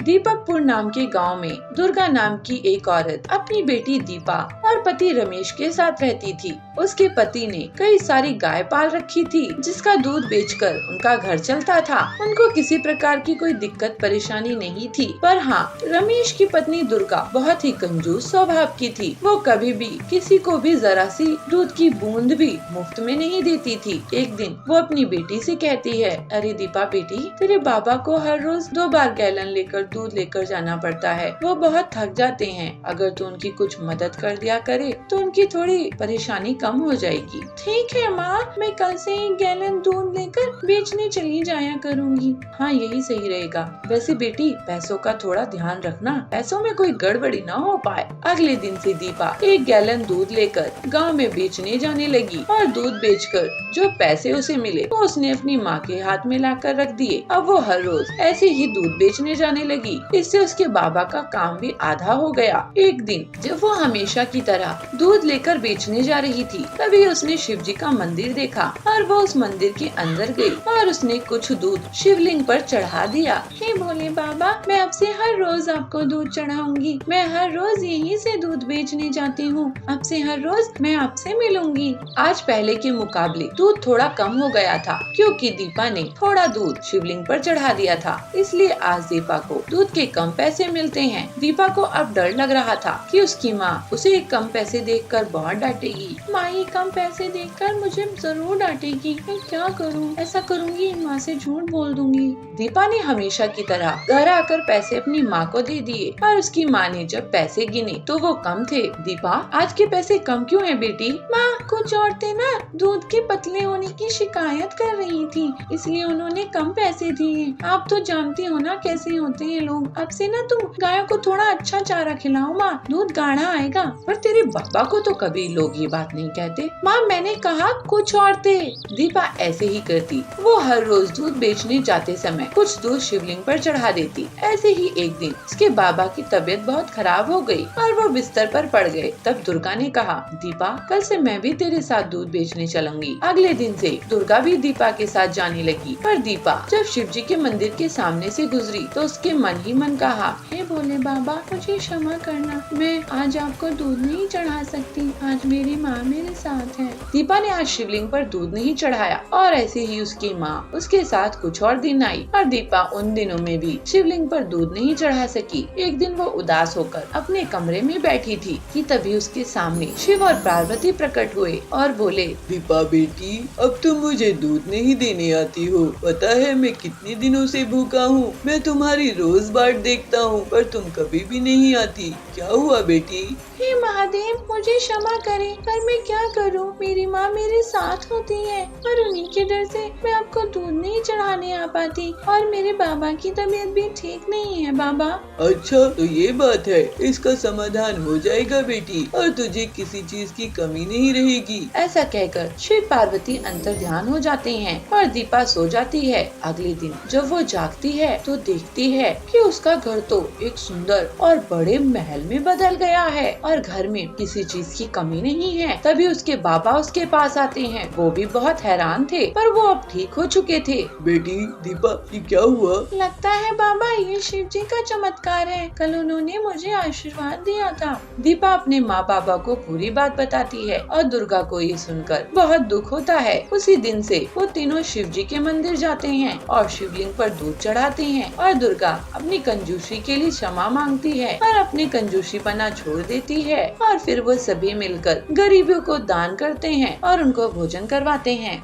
दीपकपुर नाम के गांव में दुर्गा नाम की एक औरत अपनी बेटी दीपा और पति रमेश के साथ रहती थी। उसके पति ने कई सारी गाय पाल रखी थी, जिसका दूध बेचकर उनका घर चलता था। उनको किसी प्रकार की कोई दिक्कत परेशानी नहीं थी। पर हाँ, रमेश की पत्नी दुर्गा बहुत ही कंजूस स्वभाव की थी। वो कभी भी किसी को भी जरा सी दूध की बूंद भी मुफ्त में नहीं देती थी। एक दिन वो अपनी बेटी से कहती है, अरे दीपा बेटी, तेरे बाबा को हर रोज 2 बार गैलन लेकर दूध लेकर जाना पड़ता है। वो बहुत थक जाते हैं। अगर तू उनकी कुछ मदद कर दिया करे तो उनकी थोड़ी परेशानी कम हो जाएगी। ठीक है माँ, मैं कल से 1 गैलन दूध लेकर बेचने चली जाया करूँगी। हाँ, यही सही रहेगा। वैसे बेटी, पैसों का थोड़ा ध्यान रखना, पैसों में कोई गड़बड़ी न हो पाए। अगले दिन से दीपा 1 गैलन दूध लेकर गाँव में बेचने जाने लगी और दूध बेचकर जो पैसे उसे मिले वो उसने अपनी माँ के हाथ में लाकर रख दिए। अब वो हर रोज ऐसे ही दूध बेचने जाने लगी। इससे उसके बाबा का काम भी आधा हो गया। एक दिन जब वो हमेशा की तरह दूध लेकर बेचने जा रही थी, तभी उसने शिव जी का मंदिर देखा और वो उस मंदिर के अंदर गई और उसने कुछ दूध शिवलिंग पर चढ़ा दिया। हे भोले बाबा, मैं अब से हर रोज आपको दूध चढ़ाऊंगी। मैं हर रोज यहीं से दूध बेचने जाती हूँ। अब से हर रोज मैं आपसे मिलूंगी। आज पहले के मुकाबले दूध थोड़ा कम हो गया था, क्योंकि दीपा ने थोड़ा दूध शिवलिंग पर चढ़ा दिया था। इसलिए आज दीपा को दूध के कम पैसे मिलते हैं। दीपा को अब डर लग रहा था कि उसकी माँ उसे कम पैसे देखकर बहुत डांटेगी। माँ ये कम पैसे देखकर मुझे जरूर डांटेगी। मैं क्या करूँ? ऐसा करूँगी, माँ से झूठ बोल दूंगी। दीपा ने हमेशा की तरह घर आकर पैसे अपनी माँ को दे दिए और उसकी माँ ने जब पैसे गिने तो वो कम थे। दीपा, आज के पैसे कम क्यों है बेटी? माँ, कुछ औरतें ना दूध के पतले होने की शिकायत कर रही थी, इसलिए उन्होंने कम पैसे दिए। आप तो जानती हो ना कैसे होते हैं लोग। अब से ना तुम गायों को थोड़ा अच्छा चारा खिलाओ माँ, दूध गाढ़ा आएगा। पर तेरे बाबा को तो कभी लोग ये बात नहीं कहते। माँ, मैंने कहा कुछ औरतें। दीपा ऐसे ही करती। वो हर रोज दूध बेचने जाते समय कुछ दूध शिवलिंग पर चढ़ा देती। ऐसे ही एक दिन उसके बाबा की तबीयत बहुत खराब हो गई और वो बिस्तर पर पड़ गए। तब दुर्गा ने कहा, दीपा, कल से मैं भी तेरे साथ दूध बेचने चलूंगी। अगले दिन से दुर्गा भी दीपा के साथ जाने लगी। पर दीपा जब शिव जी के मंदिर के सामने से गुजरी तो उसके मन ही मन कहा, हे भोले बाबा, मुझे क्षमा करना, मैं आज आपको दूध नहीं चढ़ा सकती। आज मेरी माँ मेरे साथ है। दीपा ने आज शिवलिंग पर दूध नहीं चढ़ाया और ऐसे ही उसकी माँ उसके साथ कुछ और दिन आई और दीपा उन दिनों में भी शिवलिंग पर दूध नहीं चढ़ा सकी। एक दिन वो उदास होकर अपने कमरे में बैठी थी कि तभी उसके सामने शिव और पार्वती प्रकट हुए और बोले, दीपा बेटी, अब तुम मुझे दूध नहीं देने आती हो। पता है मैं कितने दिनों से भूखा हूँ। मैं तुम्हारी रोज बाट देखता हूँ पर तुम कभी भी नहीं आती। क्या हुआ बेटी? हे महादेव, मुझे क्षमा करें, पर मैं क्या करूं? मेरी माँ मेरे साथ होती है और उन्हीं के डर से मैं आपको दूध नहीं चढ़ाने आ पाती और मेरे बाबा की तबीयत भी ठीक नहीं है बाबा। अच्छा, तो ये बात है। इसका समाधान हो जाएगा बेटी और तुझे किसी चीज की कमी नहीं रहेगी। ऐसा कहकर शिव पार्वती अंतर ध्यान हो जाते हैं और दीपा सो जाती है। अगले दिन जब वो जागती है तो देखती है कि उसका घर तो एक सुंदर और बड़े महल में बदल गया है और घर में किसी चीज की कमी नहीं है। तभी उसके बाबा उसके पास आते हैं। वो भी बहुत हैरान थे, पर वो अब ठीक हो चुके थे। बेटी दीपा, ये क्या हुआ? लगता है बाबा ये शिव जी का चमत्कार है। कल उन्होंने मुझे आशीर्वाद दिया था। दीपा अपने माँ बाबा को पूरी बात बताती है और दुर्गा को ये सुनकर बहुत दुख होता है। उसी दिन से वो तीनों शिव जी के मंदिर जाते हैं और शिवलिंग पर दूध चढ़ाते हैं और दुर्गा अपनी कंजूसी के लिए क्षमा मांगती है और अपनी कंजूसी पना छोड़ देती है और फिर वो सभी मिलकर गरीबों को दान करते हैं और उनको भोजन करवाते हैं।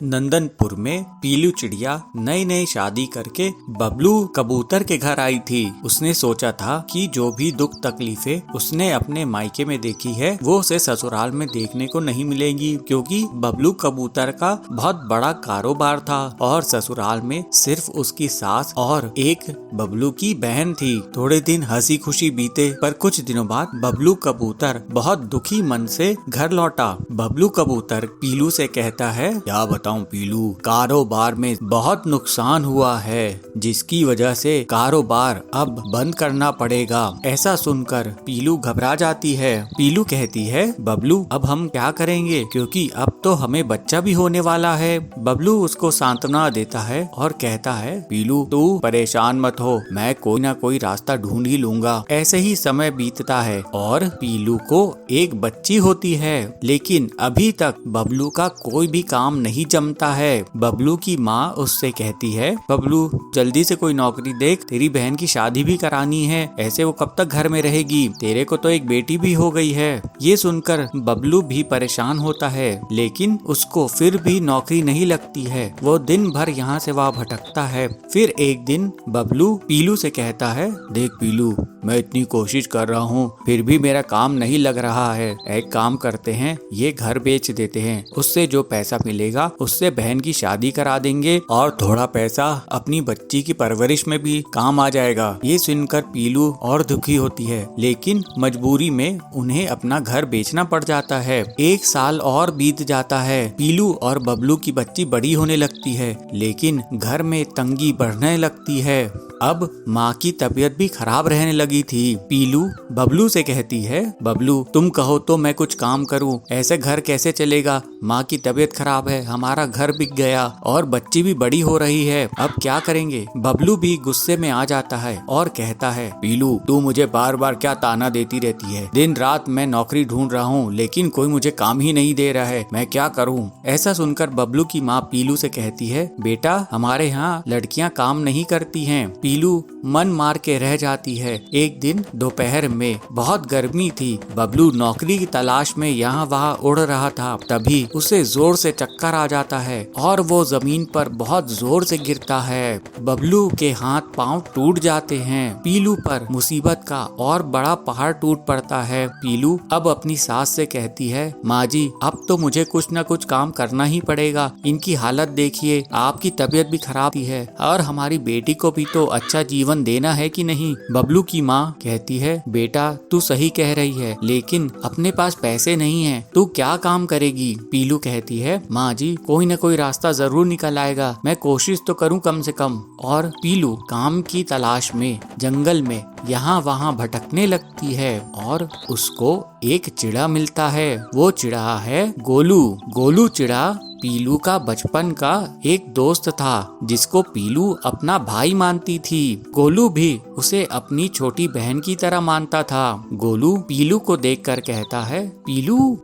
नंदनपुर में पीलू चिड़िया नई नई शादी करके बबलू कबूतर के घर आई थी। उसने सोचा था कि जो भी दुख तकलीफें उसने अपने मायके में देखी है वो उसे ससुराल में देखने को नहीं मिलेंगी, क्योंकि बबलू कबूतर का बहुत बड़ा कारोबार था और ससुराल में सिर्फ उसकी सास और एक बबलू की बहन थी। थोड़े दिन हंसी खुशी बीते, पर कुछ दिनों बाद बबलू कबूतर बहुत दुखी मन से घर लौटा। बबलू कबूतर पीलू से कहता है, क्या बताऊं पीलू, कारोबार में बहुत नुकसान हुआ है, जिसकी वजह से कारोबार अब बंद करना पड़ेगा। ऐसा सुनकर पीलू घबरा जाती है। पीलू कहती है, बबलू अब हम क्या करेंगे, क्योंकि अब तो हमें बच्चा भी होने वाला है। बबलू उसको सांत्वना देता है और कहता है, पीलू तू परेशान मत हो, मैं कोई ना कोई रास्ता ढूंढ ही लूंगा। ऐसे ही समय बीतता है और पीलू को एक बच्ची होती है, लेकिन अभी तक बबलू का कोई भी काम नहीं जमता है। बबलू की माँ उससे कहती है, बबलू जल्दी से कोई नौकरी देख, तेरी बहन की शादी भी करानी है, ऐसे वो कब तक घर में रहेगी, तेरे को तो एक बेटी भी हो गई है। ये सुनकर बबलू भी परेशान होता है, लेकिन उसको फिर भी नौकरी नहीं लगती है। वो दिन भर यहाँ से वहाँ भटकता है। फिर एक दिन बबलू पीलू से कहता है, देख पीलू, मैं इतनी कोशिश कर रहा हूँ, फिर भी मेरा काम नहीं लग रहा है। एक काम करते हैं, ये घर बेच देते हैं, उससे जो पैसा मिलेगा उससे बहन की शादी करा देंगे और थोड़ा पैसा अपनी बच्ची की परवरिश में भी काम आ जाएगा। ये सुनकर पीलू और दुखी होती है, लेकिन मजबूरी में उन्हें अपना घर बेचना पड़ जाता है। एक साल और बीत जाता है। पीलू और बबलू की बच्ची बड़ी होने लगती है, लेकिन घर में तंगी बढ़ने लगती है। अब माँ की तबीयत भी खराब रहने लगी थी। पीलू बबलू से कहती है, बबलू तुम कहो तो मैं कुछ काम करूं, ऐसे घर कैसे चलेगा, माँ की तबीयत खराब है, हमारा घर बिक गया और बच्ची भी बड़ी हो रही है, अब क्या करेंगे। बबलू भी गुस्से में आ जाता है और कहता है, पीलू तू मुझे बार बार क्या ताना देती रहती है, दिन रात मैं नौकरी ढूंढ रहा हूँ, लेकिन कोई मुझे काम ही नहीं दे रहा है, मैं क्या करूँ। ऐसा सुनकर बबलू की माँ पीलू से कहती है, बेटा हमारे यहाँ लड़कियाँ काम नहीं करती हैं। पीलू मन मार के रह जाती है। एक दिन दोपहर में बहुत गर्मी थी। बबलू नौकरी की तलाश में यहाँ वहाँ उड़ रहा था, तभी उसे जोर से चक्कर आ जाता है और वो जमीन पर बहुत जोर से गिरता है। बबलू के हाथ पांव टूट जाते हैं। पीलू पर मुसीबत का और बड़ा पहाड़ टूट पड़ता है। पीलू अब अपनी सास से कहती है, माँ जी अब तो मुझे कुछ न कुछ काम करना ही पड़ेगा, इनकी हालत देखिए, आपकी तबीयत भी खराब है और हमारी बेटी को भी तो अच्छा जीवन देना है कि नहीं। बबलू की माँ कहती है, बेटा तू सही कह रही है, लेकिन अपने पास पैसे नहीं है, तू क्या काम करेगी। पीलू कहती है, माँ जी कोई न कोई रास्ता जरूर निकल आएगा, मैं कोशिश तो करूँ कम से कम। और पीलू काम की तलाश में जंगल में यहाँ वहाँ भटकने लगती है और उसको एक चिड़ा मिलता है। वो चिड़ा है गोलू। गोलू चिड़ा पीलू का बचपन का एक दोस्त था, जिसको पीलू अपना भाई मानती थी। गोलू भी उसे अपनी छोटी बहन की तरह मानता था। गोलू पीलू को देखकर कहता है, पीलू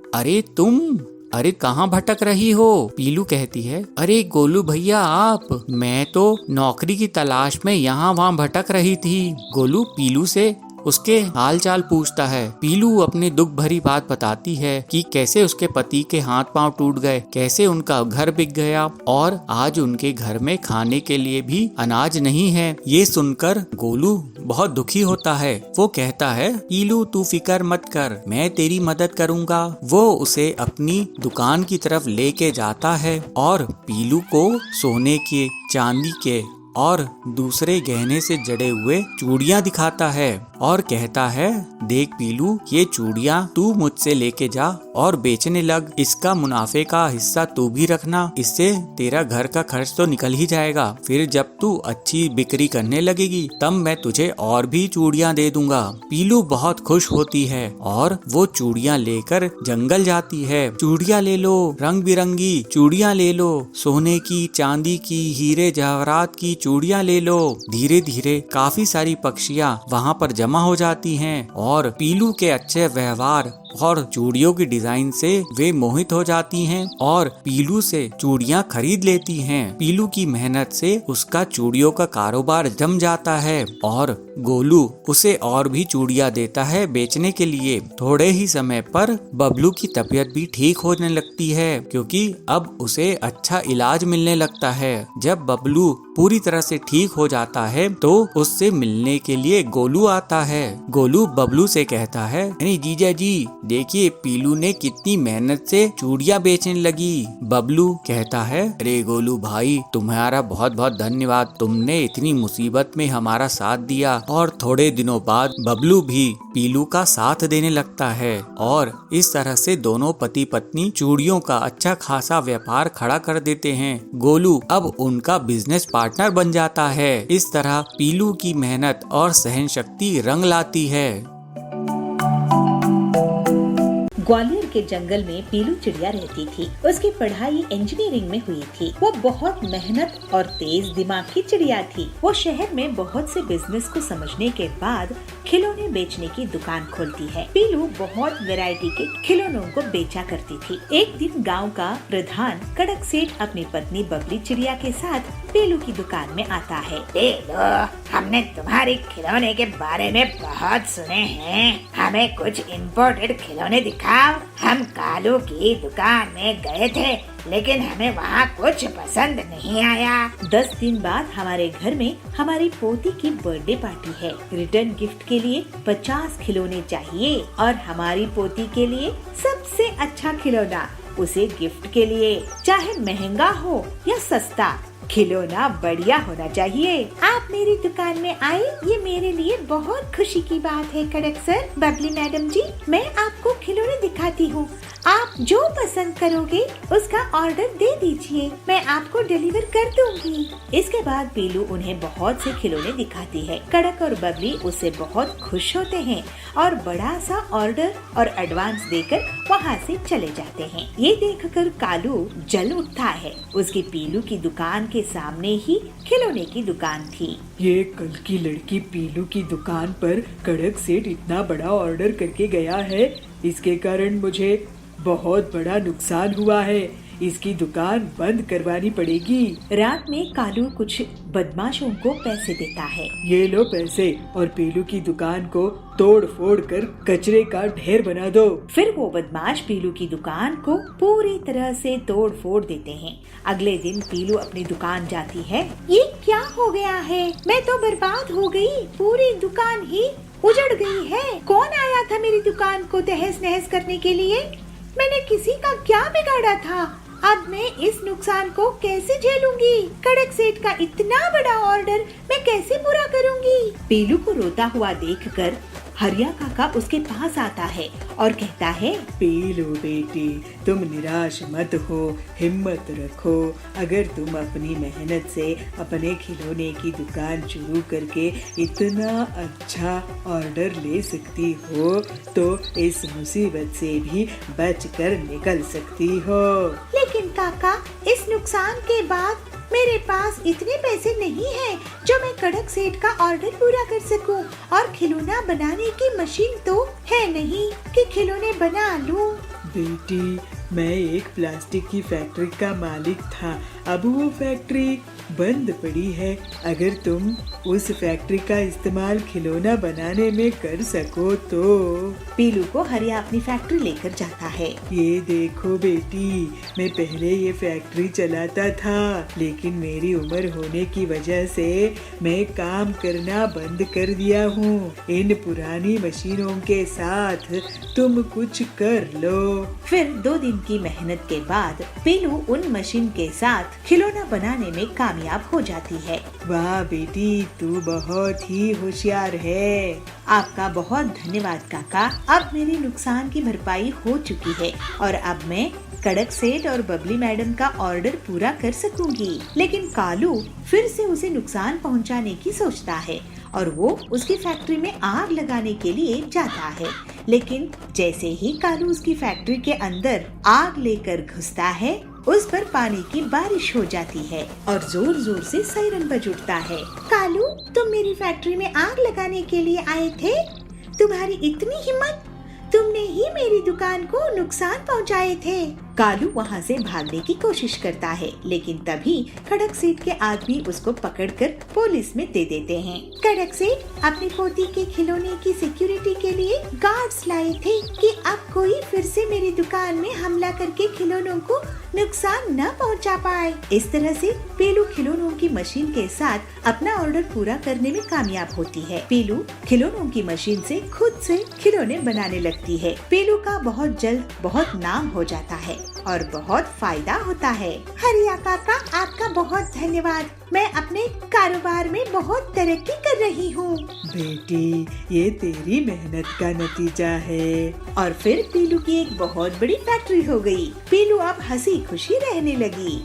अरे कहाँ भटक रही हो। पीलू कहती है, अरे गोलू भैया आप, मैं तो नौकरी की तलाश में यहाँ वहाँ भटक रही थी। गोलू पीलू से उसके हाल चाल पूछता है। पीलू अपने दुख भरी बात बताती है कि कैसे उसके पति के हाथ पांव टूट गए, कैसे उनका घर बिक गया और आज उनके घर में खाने के लिए भी अनाज नहीं है। ये सुनकर गोलू बहुत दुखी होता है। वो कहता है, पीलू तू फिक्र मत कर, मैं तेरी मदद करूँगा। वो उसे अपनी दुकान की तरफ लेके जाता है और पीलू को सोने के, चांदी के और दूसरे गहने से जड़े हुए चूड़ियाँ दिखाता है और कहता है, देख पीलू ये चूड़ियाँ तू मुझसे लेके जा और बेचने लग, इसका मुनाफे का हिस्सा तू भी रखना, इससे तेरा घर का खर्च तो निकल ही जाएगा। फिर जब तू अच्छी बिक्री करने लगेगी तब मैं तुझे और भी चूड़ियाँ दे दूंगा। पीलू बहुत खुश होती है और वो चूड़ियाँ लेकर जंगल जाती है। चूड़ियाँ ले लो, रंग बिरंगी चूड़ियाँ ले लो, सोने की, चांदी की, हीरे जवाहरात की चूड़ियाँ ले लो। धीरे धीरे काफी सारी पक्षियाँ वहाँ पर जमा हो जाती हैं और पीलू के अच्छे व्यवहार और चूड़ियों की डिजाइन से वे मोहित हो जाती हैं और पीलू से चूड़ियाँ खरीद लेती हैं। पीलू की मेहनत से उसका चूड़ियों का कारोबार जम जाता है और गोलू उसे और भी चूड़ियाँ देता है बेचने के लिए। थोड़े ही समय पर बबलू की तबीयत भी ठीक होने लगती है, क्योंकि अब उसे अच्छा इलाज मिलने लगता है। जब बबलू पूरी तरह से ठीक हो जाता है तो उससे मिलने के लिए गोलू आता है। गोलू बबलू से कहता है, अरे जीजा जी देखिए पीलू ने कितनी मेहनत से चूड़ियाँ बेचने लगी। बबलू कहता है, अरे गोलू भाई तुम्हारा बहुत बहुत धन्यवाद, तुमने इतनी मुसीबत में हमारा साथ दिया। और थोड़े दिनों बाद बबलू भी पीलू का साथ देने लगता है और इस तरह से दोनों पति पत्नी चूड़ियों का अच्छा खासा व्यापार खड़ा कर देते हैं। गोलू अब उनका बिजनेस पार्टनर बन जाता है। इस तरह पीलू की मेहनत और सहन शक्ति रंग लाती है। ग्वालियर के जंगल में पीलू चिड़िया रहती थी। उसकी पढ़ाई इंजीनियरिंग में हुई थी। वो बहुत मेहनत और तेज दिमाग की चिड़िया थी। वो शहर में बहुत से बिजनेस को समझने के बाद खिलौने बेचने की दुकान खोलती है। पीलू बहुत वैरायटी के खिलौनों को बेचा करती थी। एक दिन गांव का प्रधान कड़क सेठ अपनी पत्नी बबली चिड़िया के साथ पीलू की दुकान में आता है। पीलू, हमने तुम्हारे खिलौने के बारे में बहुत सुने हैं, हमें कुछ इम्पोर्टेड खिलौने दिखाओ। हम कालू की दुकान में गए थे लेकिन हमें वहाँ कुछ पसंद नहीं आया। 10 दिन बाद हमारे घर में हमारी पोती की बर्थडे पार्टी है। रिटर्न गिफ्ट के लिए 50 खिलौने चाहिए और हमारी पोती के लिए सबसे अच्छा खिलौना उसे गिफ्ट के लिए, चाहे महंगा हो या सस्ता, खिलौना बढ़िया होना चाहिए। आप मेरी दुकान में आए, ये मेरे लिए बहुत खुशी की बात है कड़क सर। बबली मैडम जी, मैं आपको खिलौने दिखाती हूँ। आप जो पसंद करोगे उसका ऑर्डर दे दीजिए, मैं आपको डिलीवर कर दूंगी। इसके बाद पीलू उन्हें बहुत से खिलौने दिखाती है। कड़क और बबली उससे बहुत खुश होते हैं और बड़ा सा ऑर्डर और एडवांस देकर वहाँ से चले जाते हैं। ये देखकर कालू जल उठता है। उसकी पीलू की दुकान के सामने ही खिलौने की दुकान थी। ये कल की लड़की पीलू की दुकान पर कड़क सेठ इतना बड़ा ऑर्डर करके गया है, इसके कारण मुझे बहुत बड़ा नुकसान हुआ है। इसकी दुकान बंद करवानी पड़ेगी। रात में कालू कुछ बदमाशों को पैसे देता है। ये लो पैसे और पीलू की दुकान को तोड़ फोड़ कर कचरे का ढेर बना दो। फिर वो बदमाश पीलू की दुकान को पूरी तरह से तोड़ फोड़ देते हैं। अगले दिन पीलू अपनी दुकान जाती है। ये क्या हो गया है? मैं तो बर्बाद हो गई, पूरी दुकान ही उजड़ गई है। कौन आया था मेरी दुकान को तहस नहस करने के लिए? मैंने किसी का क्या बिगाड़ा था? अब मैं इस नुकसान को कैसे झेलूंगी? कड़क सेठ का इतना बड़ा ऑर्डर मैं कैसे पूरा करूंगी? पीलू को रोता हुआ देखकर हरिया काका उसके पास आता है और कहता है, पीलू बेटी, तुम निराश मत हो, हिम्मत रखो। अगर तुम अपनी मेहनत से अपने खिलौने की दुकान शुरू करके इतना अच्छा ऑर्डर ले सकती हो तो इस मुसीबत से भी बचकर निकल सकती हो। लेकिन काका, इस नुकसान के बाद मेरे पास इतने पैसे नहीं हैं जो मैं कड़क सेठ का ऑर्डर पूरा कर सकूं, और खिलौना बनाने की मशीन तो है नहीं कि खिलौने बना लूं। बेटी, मैं एक प्लास्टिक की फैक्ट्री का मालिक था, अब वो फैक्ट्री बंद पड़ी है। अगर तुम उस फैक्ट्री का इस्तेमाल खिलौना बनाने में कर सको तो। पीलू को हरिया अपनी फैक्ट्री लेकर जाता है। ये देखो बेटी, मैं पहले ये फैक्ट्री चलाता था, लेकिन मेरी उम्र होने की वजह से मैं काम करना बंद कर दिया हूँ। इन पुरानी मशीनों के साथ तुम कुछ कर लो। फिर 2 दिन की मेहनत के बाद पीलू उन मशीन के साथ खिलौना बनाने में कामयाब हो जाती है। वाह बेटी, तू बहुत ही होशियार है। आपका बहुत धन्यवाद काका। अब मेरे नुकसान की भरपाई हो चुकी है और अब मैं कड़क सेठ और बबली मैडम का ऑर्डर पूरा कर सकूंगी। लेकिन कालू फिर से उसे नुकसान पहुंचाने की सोचता है और वो उसकी फैक्ट्री में आग लगाने के लिए जाता है। लेकिन जैसे ही कालू उसकी फैक्ट्री के अंदर आग लेकर घुसता है, उस पर पानी की बारिश हो जाती है और जोर जोर से सायरन बज उठता है। कालू, तुम मेरी फैक्ट्री में आग लगाने के लिए आए थे? तुम्हारी इतनी हिम्मत! तुमने ही मेरी दुकान को नुकसान पहुंचाए थे। कालू वहाँ से भागने की कोशिश करता है, लेकिन तभी कड़क सेठ के आदमी उसको पकड़कर पुलिस में दे देते हैं। कड़क सेठ अपनी पोती के खिलौने की सिक्योरिटी के लिए गार्ड्स लाए थे कि अब कोई फिर से मेरी दुकान में हमला करके खिलौनों को नुकसान न पहुंचा पाए। इस तरह से पीलू खिलौनों की मशीन के साथ अपना ऑर्डर पूरा करने में कामयाब होती है। पीलू खिलौनों की मशीन से खुद से खिलौने बनाने लगती है। पीलू का बहुत जल्द बहुत नाम हो जाता है और बहुत फायदा होता है। हरिया काका, आपका बहुत धन्यवाद। मैं अपने कारोबार में बहुत तरक्की कर रही हूँ। बेटी, ये तेरी मेहनत का नतीजा है। और फिर पीलू की एक बहुत बड़ी फैक्ट्री हो गई। पीलू अब हंसी खुशी रहने लगी।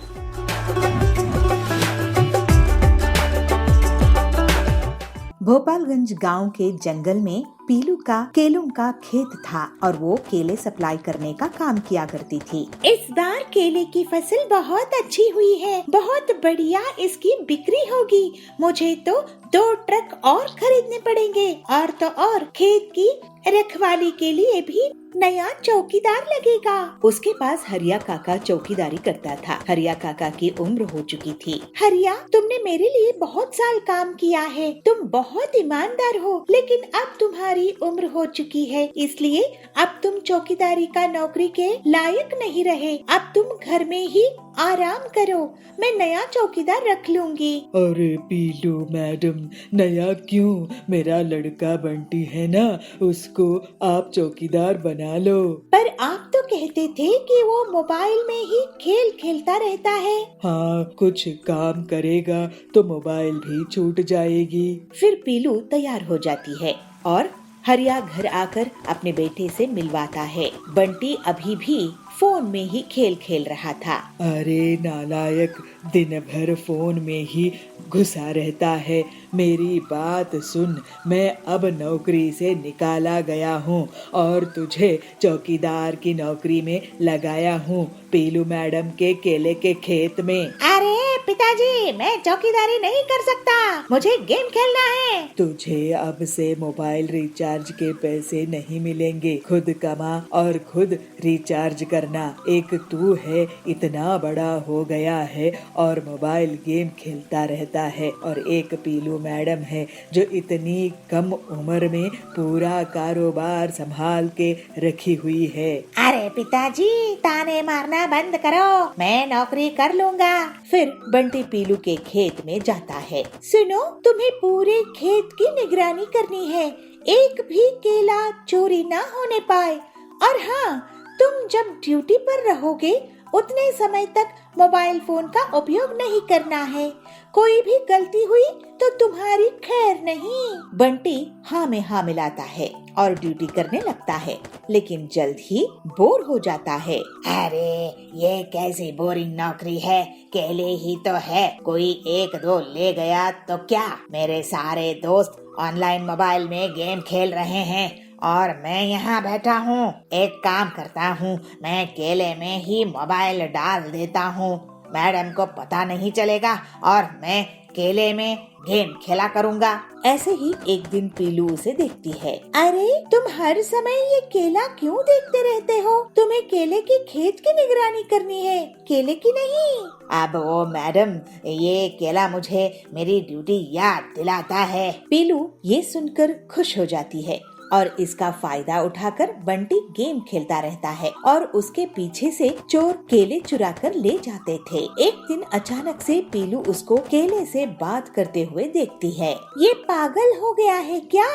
भोपालगंज गांव के जंगल में पीलू का केलों का खेत था और वो केले सप्लाई करने का काम किया करती थी। इस बार केले की फसल बहुत अच्छी हुई है। बहुत बढ़िया इसकी बिक्री होगी। मुझे तो 2 ट्रक और खरीदने पड़ेंगे और तो और खेत की रखवाली के लिए भी नया चौकीदार लगेगा। उसके पास हरिया काका चौकीदारी करता था। हरिया काका की उम्र हो चुकी थी। हरिया, तुमने मेरे लिए बहुत साल काम किया है। तुम बहुत ईमानदार हो, लेकिन अब तुम्हारी उम्र हो चुकी है, इसलिए अब तुम चौकीदारी का नौकरी के लायक नहीं रहे। अब तुम घर में ही आराम करो। मैं नया चौकीदार रख लूंगी। अरे पीलू मैडम, नया क्यों? मेरा लड़का बंटी है ना, उसको आप चौकीदार बना लो। पर आप तो कहते थे कि वो मोबाइल में ही खेल खेलता रहता है। हाँ, कुछ काम करेगा तो मोबाइल भी छूट जाएगी। फिर पीलू तैयार हो जाती है और हरिया घर आकर अपने बेटे से मिलवाता है। बंटी अभी भी फोन में ही खेल खेल रहा था। अरे नालायक, दिन भर फोन में ही घुसा रहता है। मेरी बात सुन, मैं अब नौकरी से निकाला गया हूँ और तुझे चौकीदार की नौकरी में लगाया हूँ, पीलू मैडम के केले के खेत में। अरे पिताजी, मैं चौकीदारी नहीं कर सकता, मुझे गेम खेलना है। तुझे अब से मोबाइल रिचार्ज के पैसे नहीं मिलेंगे। खुद कमा और खुद रिचार्ज करना। एक तू है, इतना बड़ा हो गया है और मोबाइल गेम खेलता रहता है, और एक पीलू मैडम है जो इतनी कम उम्र में पूरा कारोबार संभाल के रखी हुई है। अरे पिताजी, ताने मारना बंद करो, मैं नौकरी कर लूँगा। फिर बंटी पीलू के खेत में जाता है। सुनो, तुम्हें पूरे खेत की निगरानी करनी है, एक भी केला चोरी ना होने पाए। और हाँ, तुम जब ड्यूटी पर रहोगे उतने समय तक मोबाइल फोन का उपयोग नहीं करना है। कोई भी गलती हुई तो तुम्हारी खैर नहीं। बंटी हाँ में हाँ मिलाता है और ड्यूटी करने लगता है, लेकिन जल्द ही बोर हो जाता है। अरे ये कैसी बोरिंग नौकरी है, केले ही तो है, कोई 1-2 ले गया तो क्या। मेरे सारे दोस्त ऑनलाइन मोबाइल में गेम खेल रहे हैं और मैं यहाँ बैठा हूँ। एक काम करता हूँ, मैं केले में ही मोबाइल डाल देता हूँ, मैडम को पता नहीं चलेगा और मैं केले में गेम खेला करूँगा। ऐसे ही एक दिन पीलू उसे देखती है। अरे तुम हर समय ये केला क्यों देखते रहते हो? तुम्हें केले के खेत की निगरानी करनी है, केले की नहीं। अब वो मैडम, ये केला मुझे मेरी ड्यूटी याद दिलाता है। पीलू ये सुनकर खुश हो जाती है और इसका फायदा उठाकर बंटी गेम खेलता रहता है और उसके पीछे से चोर केले चुरा कर ले जाते थे। एक दिन अचानक से पीलू उसको केले से बात करते हुए देखती है। ये पागल हो गया है क्या?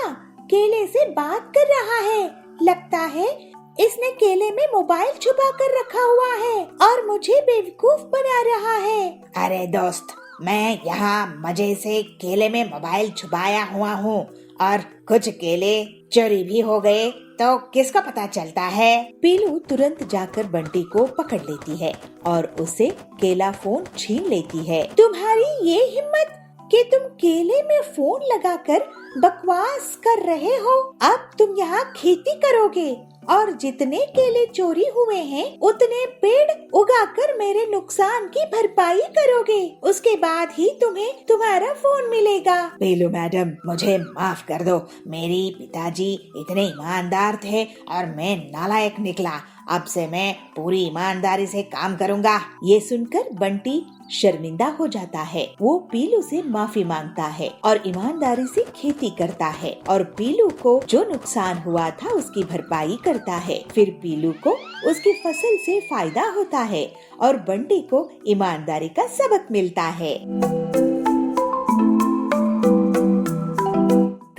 केले से बात कर रहा है। लगता है इसने केले में मोबाइल छुपा कर रखा हुआ है और मुझे बेवकूफ बना रहा है। अरे दोस्त, मैं यहाँ मजे से केले में मोबाइल छुपाया हुआ हूँ और कुछ केले चोरी भी हो गए तो किसको पता चलता है। पीलू तुरंत जाकर बंटी को पकड़ लेती है और उसे केला फोन छीन लेती है। तुम्हारी ये हिम्मत कि तुम केले में फोन लगाकर बकवास कर रहे हो। अब तुम यहाँ खेती करोगे और जितने केले चोरी हुए हैं उतने पेड़ उगाकर मेरे नुकसान की भरपाई करोगे। उसके बाद ही तुम्हें तुम्हारा फोन मिलेगा। पीलू मैडम, मुझे माफ कर दो। मेरी पिताजी इतने ईमानदार थे और मैं नालायक निकला अब से मैं पूरी ईमानदारी से काम करूँगा। ये सुनकर बंटी शर्मिंदा हो जाता है। वो पीलू से माफी मांगता है और ईमानदारी से खेती करता है और पीलू को जो नुकसान हुआ था उसकी भरपाई करता है। फिर पीलू को उसकी फसल से फायदा होता है और बंटी को ईमानदारी का सबक मिलता है।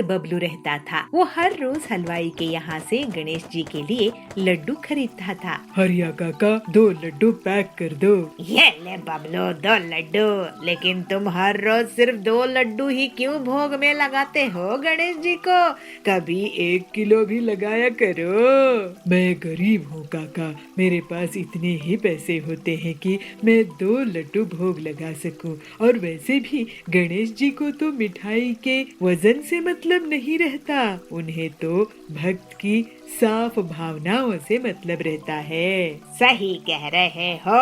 बबलू रहता था। वो हर रोज हलवाई के यहाँ से गणेश जी के लिए लड्डू खरीदता था। हरिया काका 2 लड्डू पैक कर दो। ये ले बबलू 2 लड्डू। लेकिन तुम हर रोज सिर्फ 2 लड्डू ही क्यों भोग में लगाते हो गणेश जी को? कभी 1 किलो भी लगाया करो। मैं गरीब हूँ काका, मेरे पास इतने ही पैसे होते हैं कि मैं 2 लड्डू भोग लगा सकूं। और वैसे भी गणेश जी को तो मिठाई के वजन से मतलब नहीं रहता, उन्हें तो भक्त की साफ भावनाओं से मतलब रहता है। सही कह रहे हो।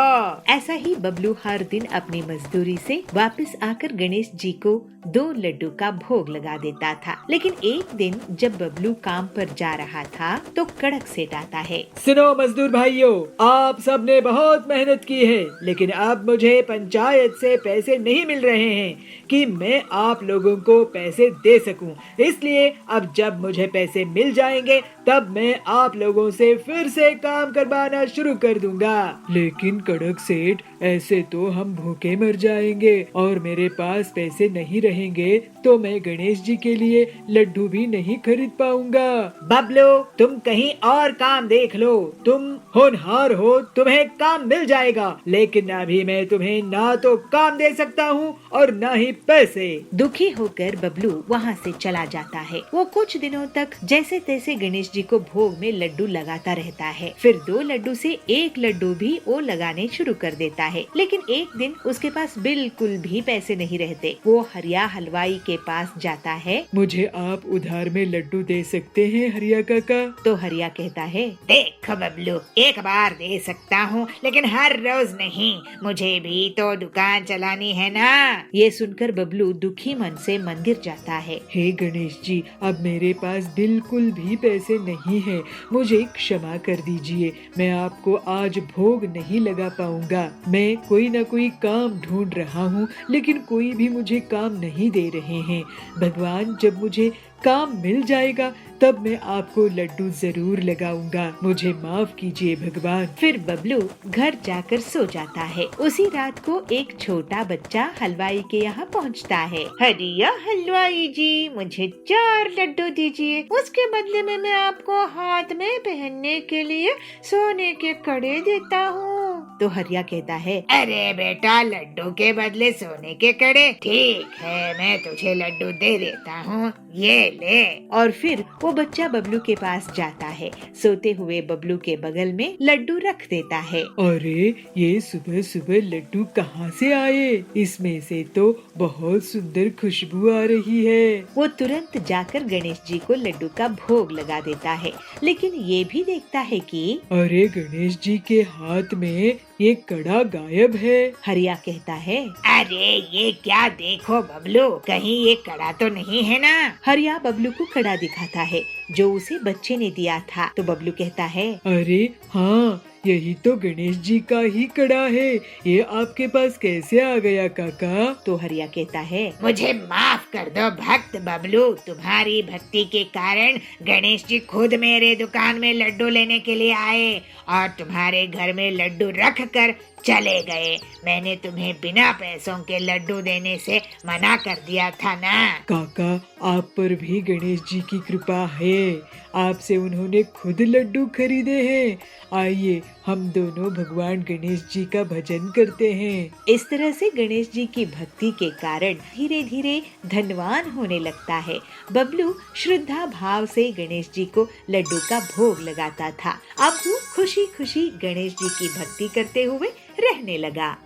ऐसा ही बबलू हर दिन अपनी मजदूरी से वापस आकर गणेश जी को 2 लड्डू का भोग लगा देता था। लेकिन एक दिन जब बबलू काम पर जा रहा था तो कड़क सेठ आता है। सुनो मजदूर भाइयों, आप सब ने बहुत मेहनत की है, लेकिन अब मुझे पंचायत से पैसे नहीं मिल रहे हैं कि मैं आप लोगों को पैसे दे सकूं। इसलिए अब जब मुझे पैसे मिल जाएंगे तब मैं आप लोगों से फिर से काम करवाना शुरू कर दूंगा। लेकिन कड़क सेठ, ऐसे तो हम भूखे मर जाएंगे और मेरे पास पैसे नहीं रहेंगे तो मैं गणेश जी के लिए लड्डू भी नहीं खरीद पाऊंगा। बबलू, तुम कहीं और काम देख लो। तुम होनहार हो, तुम्हें काम मिल जाएगा। लेकिन अभी मैं तुम्हें ना तो काम दे सकता हूँ और ना ही पैसे। दुखी होकर बबलू वहाँ से चला जाता है। वो कुछ दिनों तक जैसे तैसे गणेश जी को भोग में लड्डू लगाता रहता है। फिर 2 लड्डू से 1 लड्डू भी वो लगाने शुरू कर देता है। लेकिन एक दिन उसके पास बिल्कुल भी पैसे नहीं रहते। वो हरिया हलवाई के पास जाता है। मुझे आप उधार में लड्डू दे सकते हैं हरिया काका? तो हरिया कहता है, देखो बबलू, एक बार दे सकता हूँ, लेकिन हर रोज नहीं। मुझे भी तो दुकान चलानी है ना। ये सुनकर बबलू दुखी मन से मंदिर जाता है। हे गणेश जी, अब मेरे पास बिल्कुल भी पैसे नहीं है, मुझे क्षमा कर दीजिए। मैं आपको आज भोग नहीं लगा पाऊंगा। मैं कोई न कोई काम ढूंढ रहा हूँ, लेकिन कोई भी मुझे काम नहीं दे रहे हैं। भगवान, जब मुझे काम मिल जाएगा तब मैं आपको लड्डू जरूर लगाऊंगा। मुझे माफ कीजिए भगवान। फिर बबलू घर जाकर सो जाता है। उसी रात को एक छोटा बच्चा हलवाई के यहाँ पहुँचता है। हरिया हलवाई जी, मुझे 4 लड्डू दीजिए। उसके बदले में मैं आपको हाथ में पहनने के लिए सोने के कड़े देता हूँ। तो हरिया कहता है, अरे बेटा, लड्डू के बदले सोने के कड़े? ठीक है, मैं तुझे लड्डू दे देता हूँ, ये ले। और फिर वो बच्चा बबलू के पास जाता है। सोते हुए बबलू के बगल में लड्डू रख देता है। अरे, ये सुबह सुबह लड्डू कहाँ से आए? इसमें से तो बहुत सुंदर खुशबू आ रही है। वो तुरंत जाकर गणेश जी को लड्डू का भोग लगा देता है। लेकिन ये भी देखता है कि अरे, गणेश जी के हाथ में ये कड़ा गायब है। हरिया कहता है, अरे ये क्या देखो बबलू, कहीं ये कड़ा तो नहीं है ना? हरिया बबलू को कड़ा दिखाता है जो उसे बच्चे ने दिया था। तो बबलू कहता है, अरे हाँ, यही तो गणेश जी का ही कड़ा है। ये आपके पास कैसे आ गया काका? तो हरिया कहता है, मुझे माफ कर दो भक्त बबलू, तुम्हारी भक्ति के कारण गणेश जी खुद मेरे दुकान में लड्डू लेने के लिए आए और तुम्हारे घर में लड्डू रख कर चले गए। मैंने तुम्हें बिना पैसों के लड्डू देने से मना कर दिया था ना। काका, आप पर भी गणेश जी की कृपा है। आपसे उन्होंने खुद लड्डू खरीदे हैं। आइए हम दोनों भगवान गणेश जी का भजन करते हैं। इस तरह से गणेश जी की भक्ति के कारण धीरे धीरे धनवान होने लगता है। बबलू श्रद्धा भाव से गणेश जी को लड्डू का भोग लगाता था। अब वो खुशी खुशी गणेश जी की भक्ति करते हुए रहने लगा।